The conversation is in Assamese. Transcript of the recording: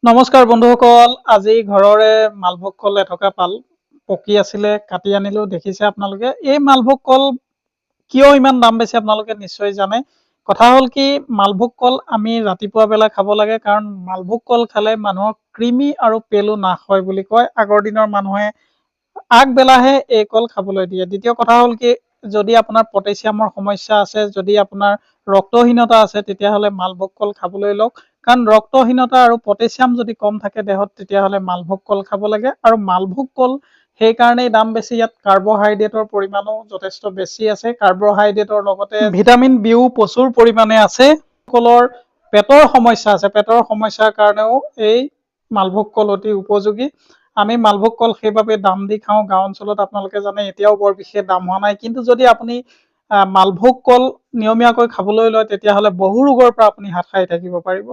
নমস্কাৰ বন্ধুসকল, আজি ঘৰৰে মালভোগ কল এথকা পকি আছিলে, কাটি আনিলো। দেখিছে আপোনালোকে এই মালভোগ কল কিয় ইমান দাম বেছি আপোনালোকে নিশ্চয় জানে। কথা হ'ল কি, মালভোগ কল আমি ৰাতিপুৱা বেলা খাব লাগে, কাৰণ মালভোগ কল খালে মানুহৰ কৃমি আৰু পেলু নাশ হয় বুলি কয়। আগৰ দিনৰ মানুহে আগবেলাহে এই কল খাবলৈ দিয়ে। দ্বিতীয় কথা হ'ল কি, যদি আপোনাৰ পটেছিয়ামৰ সমস্যা আছে, যদি আপোনাৰ ৰক্তহীনতা আছে, তেতিয়াহ'লে মালভোগ কল খাবলৈ লওক। কাৰণ ৰক্তহীনতা আৰু পটেছিয়াম যদি কম থাকে দেহত, তেতিয়াহ'লে মালভোগ কল খাব লাগে। আৰু মালভোগ কল সেইকাৰণেই দাম বেছি, ইয়াত কাৰ্বহাইড্ৰেটৰ পৰিমাণো যথেষ্ট বেছি আছে। কাৰ্বহাইড্ৰেটৰ লগতে ভিটামিন বিও প্ৰচুৰ পৰিমাণে আছে। কলৰ পেটৰ সমস্যা আছে, পেটৰ সমস্যাৰ কাৰণেও এই মালভোগ কল অতি উপযোগী। আমি মালভোগ কল সেইবাবে দাম দি খাওঁ। গাঁও অঞ্চলত আপোনালোকে জানে এতিয়াও বৰ বিশেষ দাম হোৱা নাই, কিন্তু যদি আপুনি মালভোগ কল নিয়মীয়াকৈ খাবলৈ লয়, তেতিয়াহ'লে বহু ৰোগৰ পৰা আপুনি হাত সাৰি থাকিব পাৰিব।